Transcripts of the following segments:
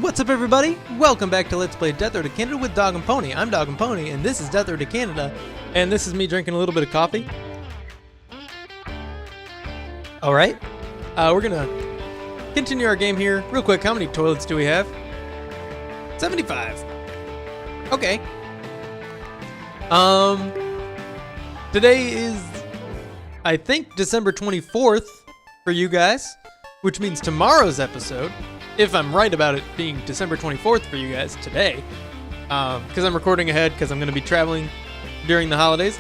What's up, everybody? Welcome back to Let's Play Death Road to Canada with Dog and Pony. I'm Dog and Pony, and this is Death Road to Canada, and this is me drinking a little bit of coffee. Alright, we're gonna continue our game here. Real quick, how many toilets do we have? 75. Okay. Today is, I think, December 24th for you guys, which means tomorrow's episode, if I'm right about it being December 24th for you guys today, because I'm recording ahead because I'm going to be traveling during the holidays.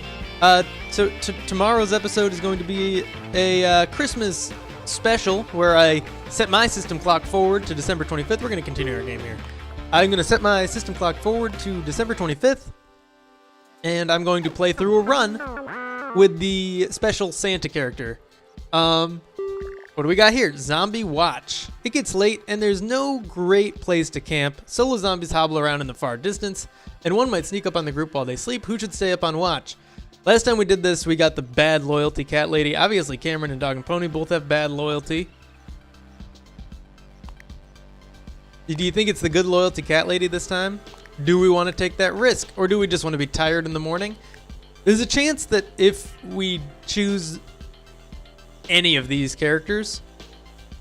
So tomorrow's episode is going to be a Christmas special where I set my system clock forward to December 25th. We're going to continue our game here. I'm going to set my system clock forward to December 25th, and I'm going to play through a run with the special Santa character. What do we got here? Zombie Watch. It gets late and there's no great place to camp. Solo zombies hobble around in the far distance, and one might sneak up on the group while they sleep. Who should stay up on watch? Last time we did this, we got the bad loyalty cat lady. Obviously, Cameron and Dog and Pony both have bad loyalty. Do you think it's the good loyalty cat lady this time? Do we want to take that risk, or do we just want to be tired in the morning? There's a chance that if we choose any of these characters,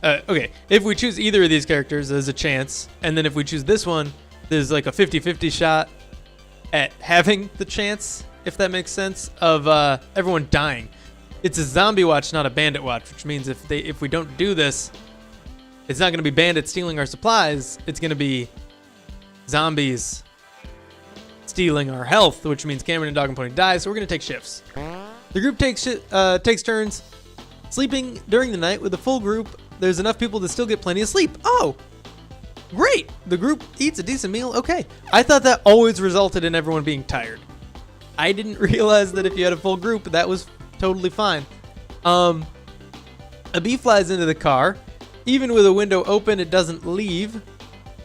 if we choose either of these characters, there's a chance, and then if we choose this one, there's like a 50-50 shot at having the chance, if that makes sense, of everyone dying. It's a zombie watch, not a bandit watch, which means if we don't do this, it's not going to be bandits stealing our supplies, it's going to be zombies stealing our health, which means Cameron and Dog and Pony die, so we're going to take shifts. The group takes turns sleeping during the night. With a full group, there's enough people to still get plenty of sleep. Oh, great. The group eats a decent meal. Okay. I thought that always resulted in everyone being tired. I didn't realize that if you had a full group, that was totally fine. A bee flies into the car. Even with a window open, it doesn't leave.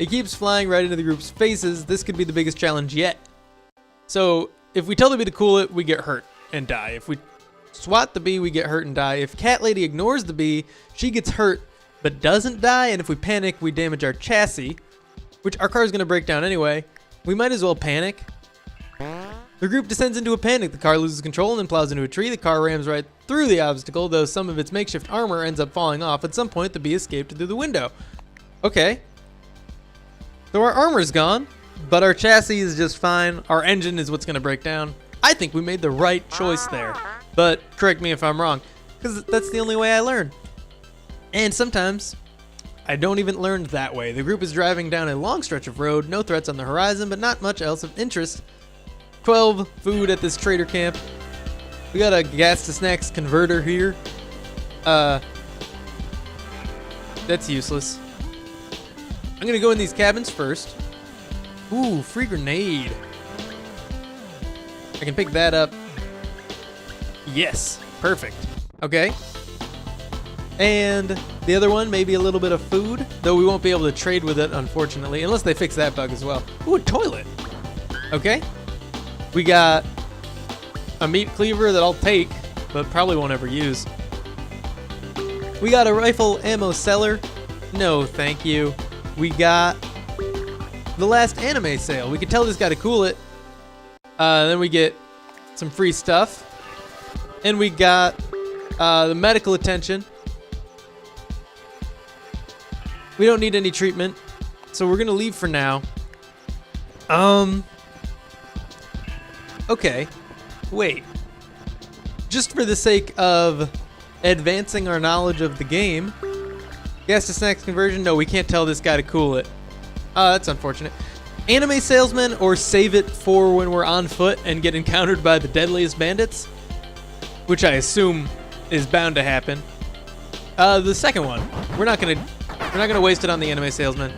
It keeps flying right into the group's faces. This could be the biggest challenge yet. So if we tell the bee to cool it, we get hurt and die. If we swat the bee, we get hurt and die. If Cat Lady ignores the bee, she gets hurt but doesn't die. And if we panic, we damage our chassis, which our car is going to break down anyway. We might as well panic. The group descends into a panic. The car loses control and then plows into a tree. The car rams right through the obstacle, though some of its makeshift armor ends up falling off. At some point, the bee escaped through the window. Okay. So our armor's gone, but our chassis is just fine. Our engine is what's going to break down. I think we made the right choice there. But correct me if I'm wrong, because that's the only way I learn. And sometimes I don't even learn that way. The group is driving down a long stretch of road, no threats on the horizon, but not much else of interest. 12 food at this trader camp. We got a gas to snacks converter here. That's useless. I'm gonna go in these cabins first. Ooh, free grenade. I can pick that up. Yes, perfect. Okay. And the other one, maybe a little bit of food, though we won't be able to trade with it, unfortunately, unless they fix that bug as well. Ooh, a toilet. Okay. We got a meat cleaver that I'll take, but probably won't ever use. We got a rifle ammo seller. No, thank you. We got the last anime sale. We could tell this guy to cool it. Then we get some free stuff. And we got the medical attention. We don't need any treatment, so we're gonna leave for now. Okay, wait. Just for the sake of advancing our knowledge of the game, gas to snacks conversion. No, we can't tell this guy to cool it. That's unfortunate. Anime salesman, or save it for when we're on foot and get encountered by the deadliest bandits, which I assume is bound to happen. The second one, we're not gonna waste it on the anime salesman.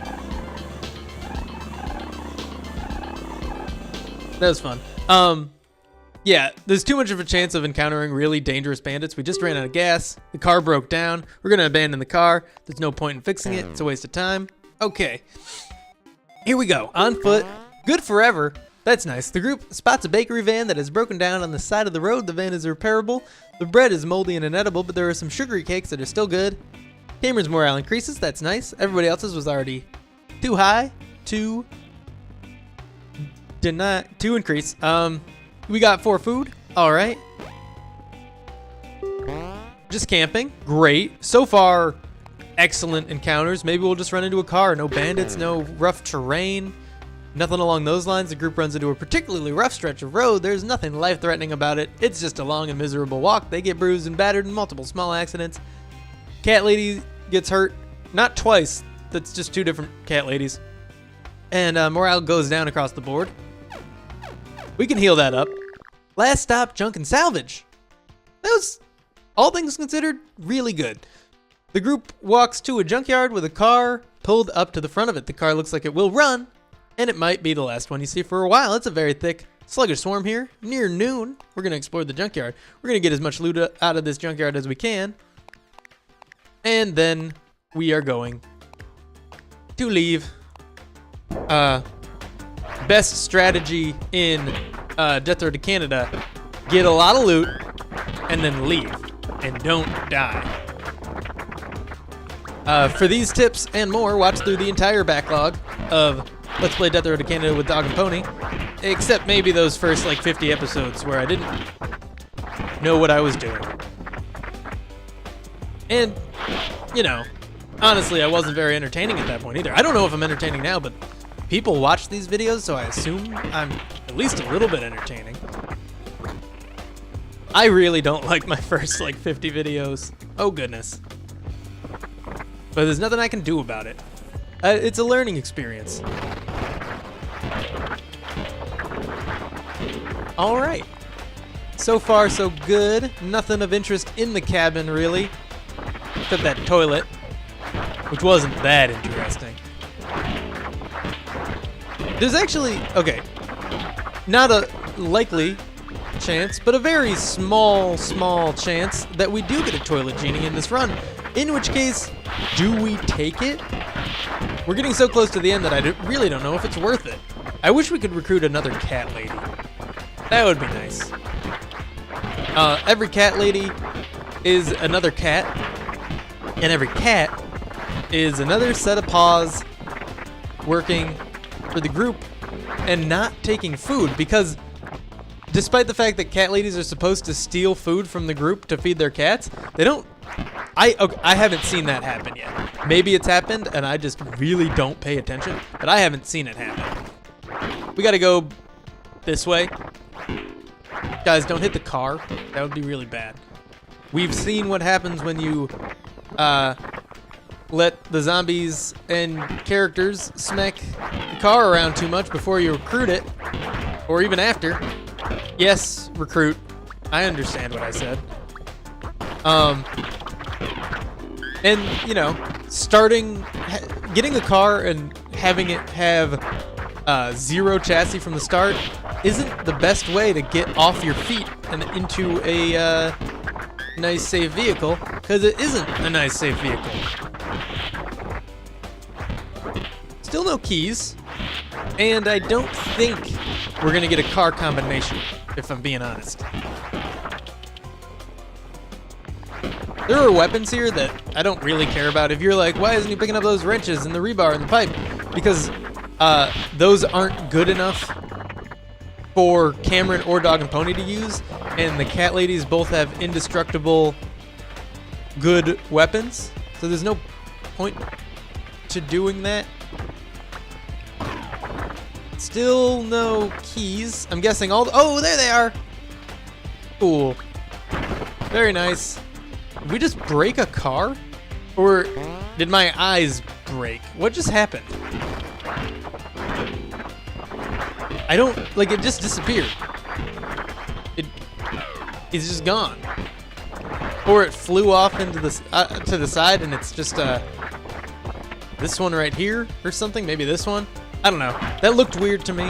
That was fun. Yeah, there's too much of a chance of encountering really dangerous bandits. We just ran out of gas. The car broke down. We're gonna abandon the car. There's no point in fixing it. It's a waste of time. Okay. Here we go. On foot. Good forever. That's nice. The group spots a bakery van that has broken down on the side of the road. The van is repairable. The bread is moldy and inedible, but there are some sugary cakes that are still good. Cameron's morale increases. That's nice. Everybody else's was already too high to increase. We got 4 food. All right. Just camping. Great. So far, excellent encounters. Maybe we'll just run into a car. No bandits, no rough terrain. Nothing along those lines. The group runs into a particularly rough stretch of road. There's nothing life-threatening about it. It's just a long and miserable walk. They get bruised and battered in multiple small accidents. Cat lady gets hurt. Not twice. That's just 2 different cat ladies. And morale goes down across the board. We can heal that up. Last stop, junk and salvage. That was, all things considered, really good. The group walks to a junkyard with a car pulled up to the front of it. The car looks like it will run, and it might be the last one you see for a while. It's a very thick, sluggish swarm here. Near noon, we're going to explore the junkyard. We're going to get as much loot out of this junkyard as we can. And then we are going to leave. Best strategy in Death Road to Canada: get a lot of loot and then leave, and don't die. For these tips and more, watch through the entire backlog of Let's Play Death Road to Canada with Dog and Pony, except maybe those first like 50 episodes where I didn't know what I was doing. And, you know, honestly, I wasn't very entertaining at that point either. I don't know if I'm entertaining now, but people watch these videos, so I assume I'm at least a little bit entertaining. I really don't like my first like 50 videos. Oh goodness. But there's nothing I can do about it. It's a learning experience. All right. So far, so good. Nothing of interest in the cabin, really. Except that toilet, which wasn't that interesting. There's actually, okay, not a likely chance, but a very small chance that we do get a toilet genie in this run. In which case, do we take it? We're getting so close to the end that I really don't know if it's worth it. I wish we could recruit another cat lady. That would be nice. Every cat lady is another cat, and every cat is another set of paws working for the group and not taking food, because despite the fact that cat ladies are supposed to steal food from the group to feed their cats, they don't. I haven't seen that happen yet. Maybe it's happened and I just really don't pay attention, but I haven't seen it happen. We gotta go this way. Guys, don't hit the car. That would be really bad. We've seen what happens when you let the zombies and characters smack the car around too much before you recruit it, or even after. Yes, recruit. I understand what I said. And, you know, getting a car and having it have 0 chassis from the start isn't the best way to get off your feet and into a nice, safe vehicle, because it isn't a nice, safe vehicle. Still no keys, and I don't think we're going to get a car combination, if I'm being honest. There are weapons here that I don't really care about. If you're like, why isn't he picking up those wrenches and the rebar and the pipe? Because those aren't good enough for Cameron or Dog and Pony to use, and the cat ladies both have indestructible good weapons, so there's no point to doing that. Still no keys. I'm guessing oh, there they are. Cool. Very nice. Did we just break a car? Or did my eyes break? What just happened? I don't, like, it just disappeared. It's just gone. Or it flew off into the to the side, and it's just this one right here or something. Maybe this one. I don't know. That looked weird to me.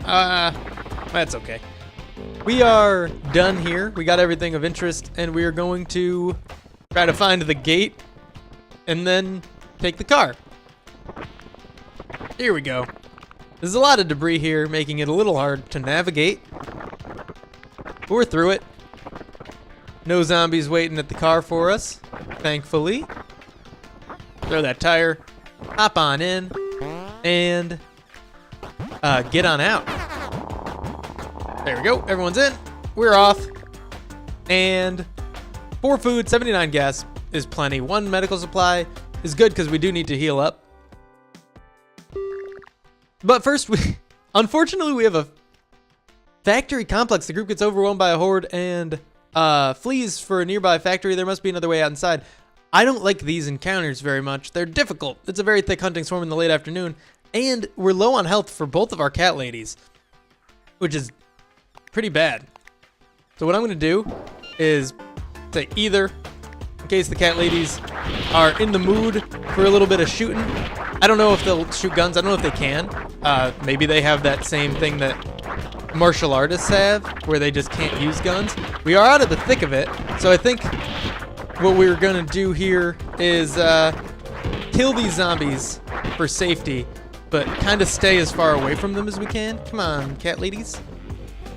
That's okay. We are done here. We got everything of interest, and we are going to try to find the gate and then take the car. Here we go. There's a lot of debris here, making it a little hard to navigate. But we're through it. No zombies waiting at the car for us, thankfully. throw that tire, hop on in, and get on out. There we go. Everyone's in. We're off. And 4 food, 79 gas is plenty. 1 medical supply is good because we do need to heal up. But first, unfortunately, we have a factory complex. The group gets overwhelmed by a horde and flees for a nearby factory. There must be another way out inside. I don't like these encounters very much. They're difficult. It's a very thick hunting swarm in the late afternoon. And we're low on health for both of our cat ladies, which is pretty bad. So what I'm going to do is say either, in case the cat ladies are in the mood for a little bit of shooting. I don't know if they'll shoot guns. I don't know if they can. Maybe they have that same thing that martial artists have, where they just can't use guns. We are out of the thick of it, so I think what we're going to do here is kill these zombies for safety, but kind of stay as far away from them as we can. Come on, cat ladies.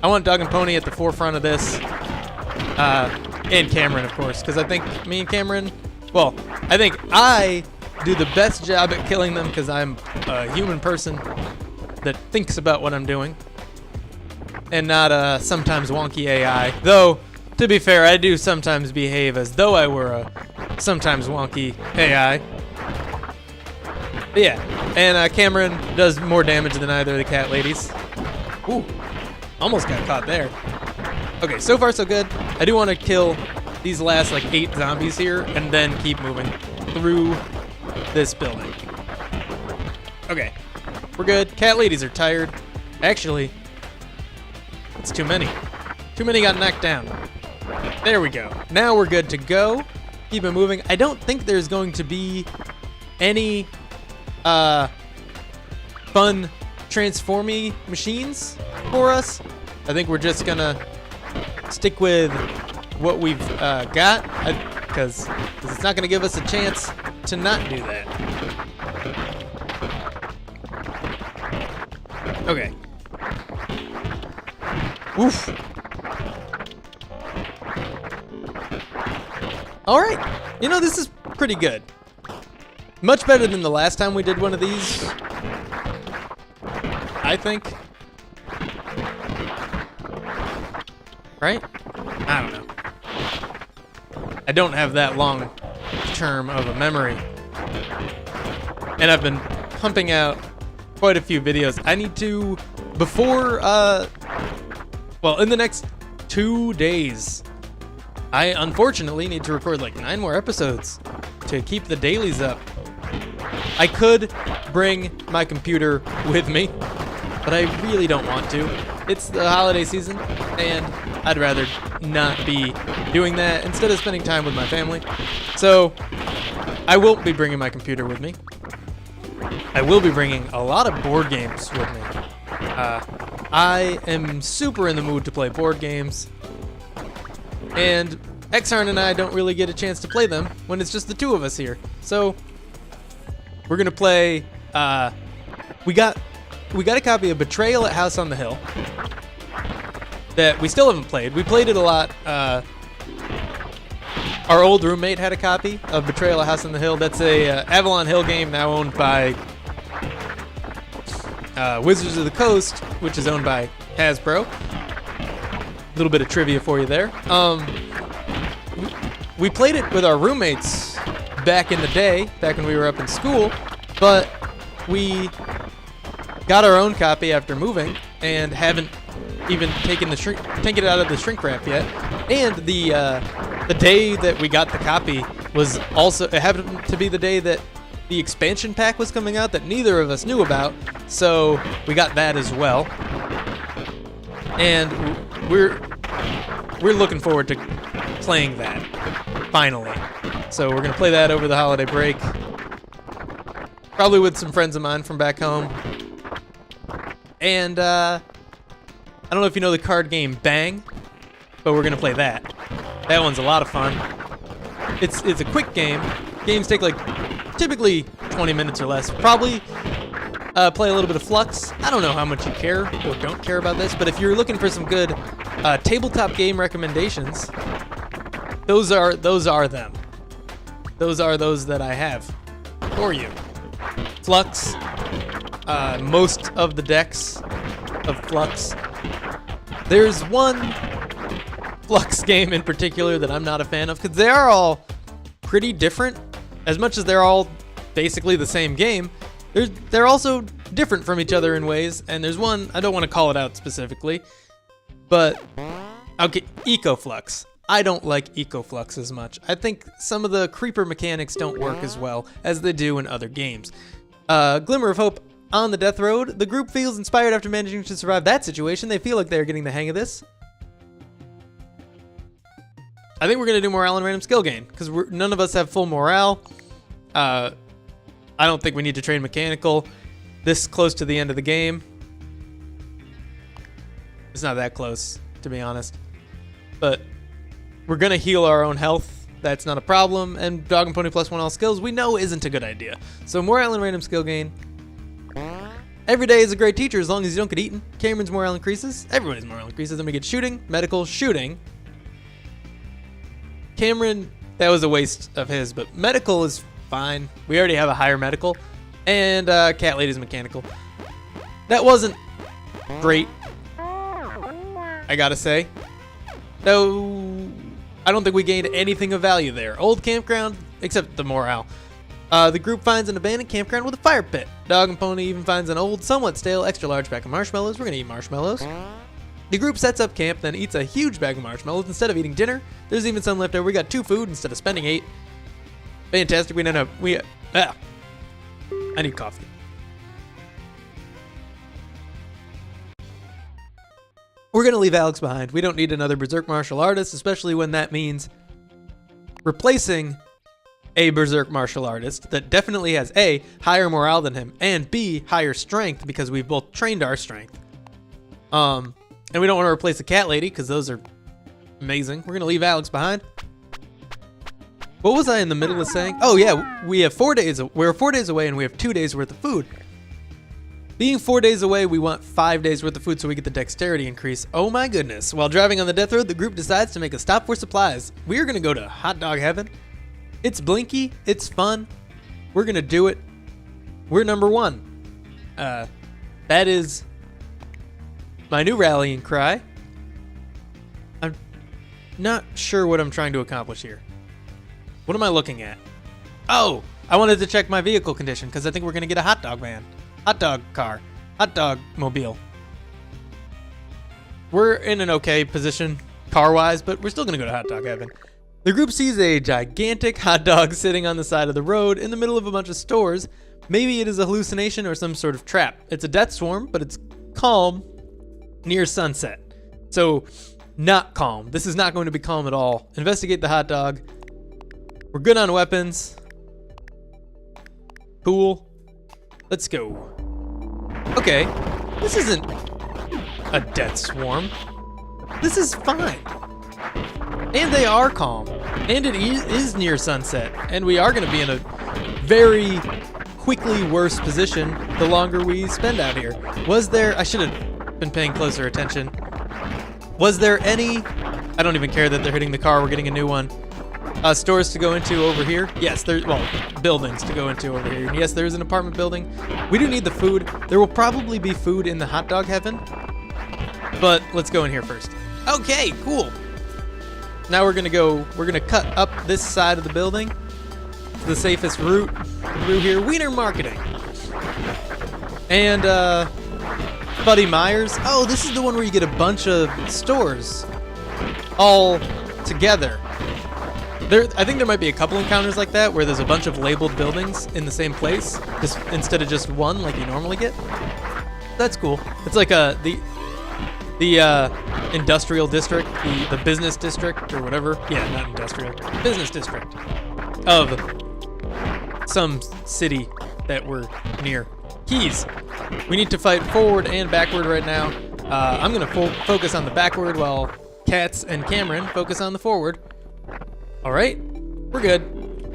I want Dog and Pony at the forefront of this, and Cameron, of course, because I think me and Cameron, well, I think I do the best job at killing them because I'm a human person that thinks about what I'm doing, and not a sometimes wonky AI. Though, to be fair, I do sometimes behave as though I were a sometimes wonky AI. But yeah, and Cameron does more damage than either of the cat ladies. Ooh. Almost got caught there. Okay, so far so good. I do want to kill these last like 8 zombies here and then keep moving through this building. Okay, we're good. Cat ladies are tired. Actually, it's too many. Too many got knocked down. There we go. Now we're good to go. Keep it moving. I don't think there's going to be any fun transformy machines for us. I think we're just gonna stick with what we've got, because it's not gonna give us a chance to not do that. Okay. Oof. All right. You know, this is pretty good. Much better than the last time we did one of these, I think. Right? I don't know. I don't have that long term of a memory. And I've been pumping out quite a few videos. I need to, before, well, in the next 2 days, I unfortunately need to record like 9 more episodes to keep the dailies up. I could bring my computer with me, but I really don't want to. It's the holiday season, and I'd rather not be doing that instead of spending time with my family. So I won't be bringing my computer with me. I will be bringing a lot of board games with me. I am super in the mood to play board games, and Exarn and I don't really get a chance to play them when it's just the 2 of us here. So we're gonna play. We got a copy of Betrayal at House on the Hill that we still haven't played. We played it a lot. Our old roommate had a copy of Betrayal at House on the Hill. That's a Avalon Hill game now owned by Wizards of the Coast, which is owned by Hasbro. A little bit of trivia for you there. We played it with our roommates back in the day, back when we were up in school, but we got our own copy after moving and haven't even taken it out of the shrink wrap yet. And the day that we got the copy was also, it happened to be the day that the expansion pack was coming out that neither of us knew about, so we got that as well. And we're looking forward to playing that finally. So we're gonna play that over the holiday break, probably with some friends of mine from back home. And I don't know if you know the card game Bang, but we're gonna play that. That one's a lot of fun. It's a quick game. Games take like typically 20 minutes or less. Probably play a little bit of Flux. I don't know how much you care or don't care about this, but if you're looking for some good tabletop game recommendations, those are them. Those are those that I have. for you. Flux, most of the decks of Flux. There's one Flux game in particular that I'm not a fan of because they are all pretty different. As much as they're all basically the same game, they're also different from each other in ways. And there's one, I don't want to call it out specifically, but okay, EcoFlux. I don't like EcoFlux as much. I think some of the creeper mechanics don't work as well as they do in other games. Glimmer of hope on the death road. The group feels inspired after managing to survive that situation. They feel like they're getting the hang of this. I think we're going to do morale and random skill gain because none of us have full morale. I don't think we need to train mechanical this close to the end of the game. It's not that close, to be honest. But we're going to heal our own health. That's not a problem. And Dog and Pony +1 all skills we know isn't a good idea. So morale and random skill gain. Every day is a great teacher as long as you don't get eaten. Cameron's morale increases. Everybody's morale increases. Then we get shooting, medical, shooting. Cameron, that was a waste of his, but medical is fine. We already have a higher medical. And Cat Lady's mechanical. That wasn't great, I gotta say. No, I don't think we gained anything of value there. Old campground, except the morale. The group finds an abandoned campground with a fire pit. Dog and Pony even finds an old, somewhat stale, extra large bag of marshmallows. We're gonna eat marshmallows. The group sets up camp, then eats a huge bag of marshmallows instead of eating dinner. There's even some left over. We got 2 food instead of spending 8. Fantastic. We don't have. I need coffee. We're gonna leave Alex behind. We don't need another berserk martial artist, especially when that means replacing a berserk martial artist that definitely has A, higher morale than him, and B, higher strength because we've both trained our strength. And we don't want to replace the Cat Lady because those are amazing. We're gonna leave Alex behind. What was I in the middle of saying? Oh yeah, we have 4 days. We're 4 days away and we have 2 days worth of food. Being 4 days away, we want 5 days worth of food so we get the dexterity increase. Oh my goodness. While driving on the death road, the group decides to make a stop for supplies. We are gonna go to hot dog heaven. It's blinky, it's fun. We're gonna do it. We're number 1. That is my new rallying cry. I'm not sure what I'm trying to accomplish here. What am I looking at? Oh, I wanted to check my vehicle condition because I think we're gonna get a hot dog van. Hot dog car. Hot dog mobile. We're in an okay position car-wise, but we're still gonna go to hot dog heaven. The group sees a gigantic hot dog sitting on the side of the road in the middle of a bunch of stores. Maybe it is a hallucination or some sort of trap. It's a death swarm, but it's calm near sunset. So, not calm. This is not going to be calm at all. Investigate the hot dog. We're good on weapons. Cool. Let's go. Okay, this isn't a death swarm. This is fine. And they are calm. And it is near sunset. And we are going to be in a very quickly worse position the longer we spend out here. Was there... I should have been paying closer attention. Was there any... I don't even care that they're hitting the car. We're getting a new one. Stores to go into over here. Yes, there's... Well, buildings to go into over here. And yes, there's an apartment building. We do need the food. There will probably be food in the hot dog heaven. But let's go in here first. Okay, cool. Now we're gonna cut up this side of the building. It's the safest route through here. Wiener Marketing. And Buddy Myers. Oh, this is the one where you get a bunch of stores all together. I think there might be a couple encounters like that where there's a bunch of labeled buildings in the same place, just instead of just one like you normally get. That's cool. It's like the industrial district, the business district or whatever. Yeah, not industrial. Business district of some city that we're near. Keys. We need to fight forward and backward right now. I'm going to focus on the backward while Cats and Cameron focus on the forward. All right, we're good.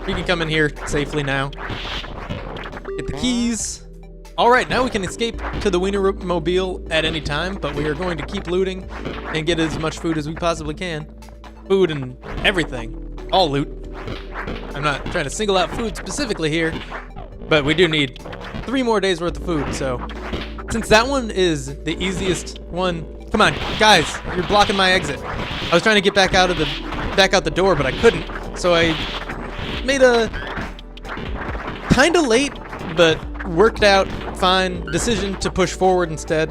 We can come in here safely now. Get the keys. All right, now we can escape to the Wiener Mobile at any time, but we are going to keep looting and get as much food as we possibly can. Food and everything. All loot. I'm not trying to single out food specifically here, But we do need 3 more days worth of food, so since that one is the easiest one, come on, guys, you're blocking my exit. I was trying to get back out the door, but I couldn't. So I made a kind of late, but worked out fine decision to push forward instead.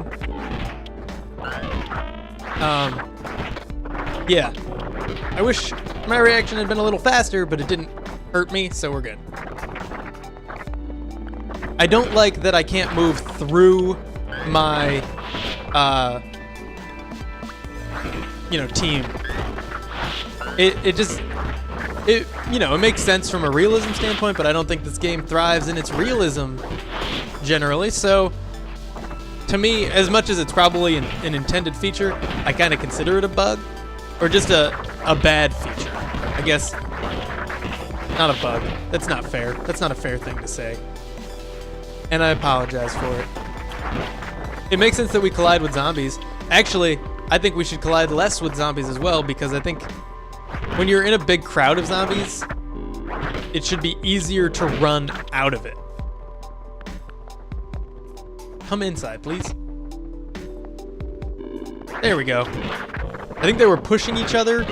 Yeah. I wish my reaction had been a little faster, but it didn't hurt me, so we're good. I don't like that I can't move through my, team. It makes sense from a realism standpoint, but I don't think this game thrives in its realism generally. So, to me, as much as it's probably an intended feature, I kind of consider it a bug, or just a bad feature. I guess, not a bug. That's not fair. That's not a fair thing to say. And I apologize for it. It makes sense that we collide with zombies. Actually, I think we should collide less with zombies as well, because I think when you're in a big crowd of zombies, it should be easier to run out of it. Come inside, please. There we go. I think they were pushing each other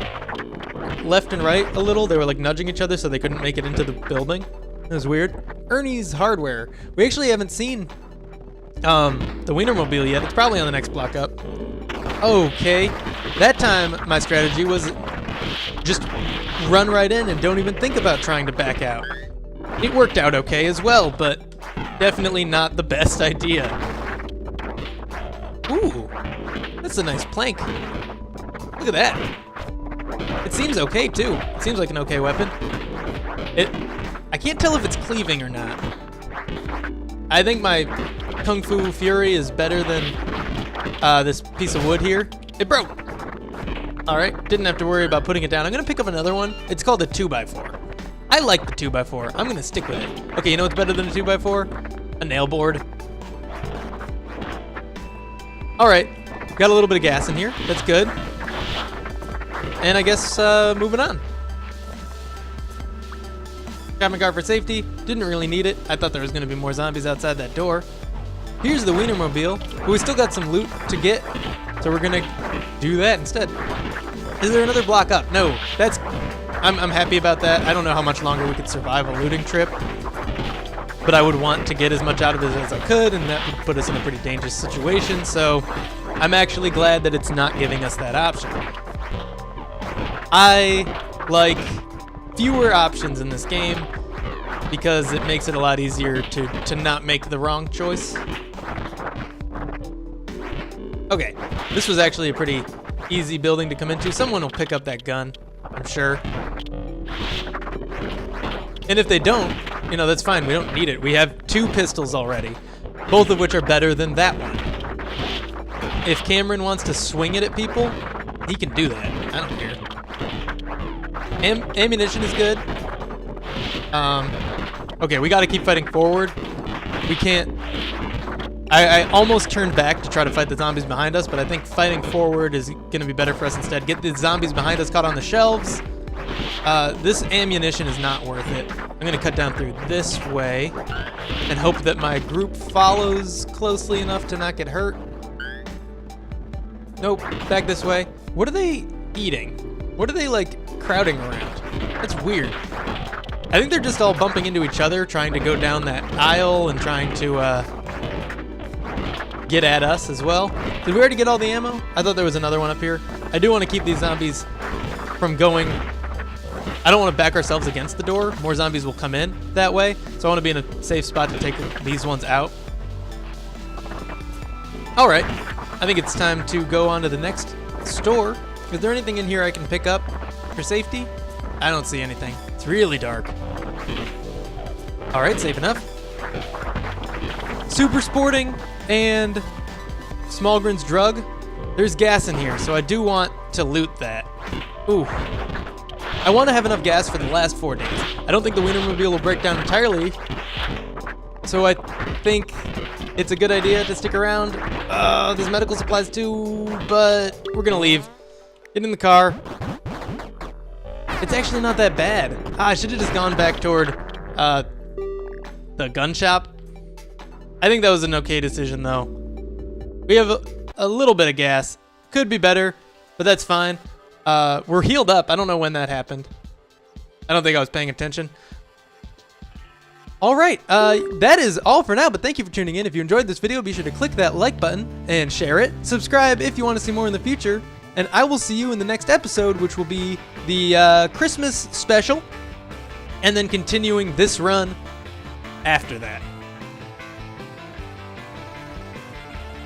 left and right a little. They were like nudging each other so they couldn't make it into the building. It was weird. Ernie's Hardware. We actually haven't seen the Wienermobile yet. It's probably on the next block up. Okay. That time, my strategy was just run right in and don't even think about trying to back out. It worked out okay as well, but definitely not the best idea. Ooh, that's a nice plank. Look at that. It seems okay, too. It seems like an okay weapon. I can't tell if it's cleaving or not. I think my Kung Fu Fury is better than this piece of wood here. It broke. All right, didn't have to worry about putting it down. I'm gonna pick up another one. It's called a 2x4. I like the 2x4. I'm gonna stick with it. Okay, you know what's better than a 2x4? A nail board. All right, got a little bit of gas in here. That's good. And I guess moving on. Got my car for safety. Didn't really need it. I thought there was going to be more zombies outside that door. Here's the Wienermobile. But we still got some loot to get, so we're going to do that instead. Is there another block up? No. I'm happy about that. I don't know how much longer we could survive a looting trip, but I would want to get as much out of it as I could, and that would put us in a pretty dangerous situation, so I'm actually glad that it's not giving us that option. I like fewer options in this game because it makes it a lot easier to not make the wrong choice. Okay, this was actually a pretty easy building to come into. Someone will pick up that gun, I'm sure. And if they don't, that's fine. We don't need it. We have 2 pistols already, both of which are better than that one. If Cameron wants to swing it at people, he can do that. I don't care. Ammunition is good. Okay, we got to keep fighting forward. We can't... I almost turned back to try to fight the zombies behind us, but I think fighting forward is going to be better for us instead. Get the zombies behind us caught on the shelves. This ammunition is not worth it. I'm going to cut down through this way and hope that my group follows closely enough to not get hurt. Nope, back this way. What are they eating? What are they, crowding around? That's weird. I think they're just all bumping into each other, trying to go down that aisle and trying to get at us as well. Did we already get all the ammo? I thought there was another one up here. I do want to keep these zombies from going... I don't want to back ourselves against the door. More zombies will come in that way, so I want to be in a safe spot to take these ones out. All right, I think it's time to go on to the next store. Is there anything in here I can pick up for safety? I don't see anything. It's really dark. All right, safe enough. Super Sporting and Smallgren's Drug. There's gas in here, so I do want to loot that. Ooh. I want to have enough gas for the last 4 days. I don't think the Wienermobile will break down entirely, so I think it's a good idea to stick around. There's medical supplies too, but we're gonna leave. Get in the car. It's actually not that bad. I should have just gone back toward the gun shop. I think that was an okay decision, though. We have a little bit of gas. Could be better, but that's fine. We're healed up. I don't know when that happened. I don't think I was paying attention. All right, that is all for now, but thank you for tuning in. If you enjoyed this video, be sure to click that like button and share it. Subscribe if you want to see more in the future, and I will see you in the next episode, which will be the Christmas special, and then continuing this run after that.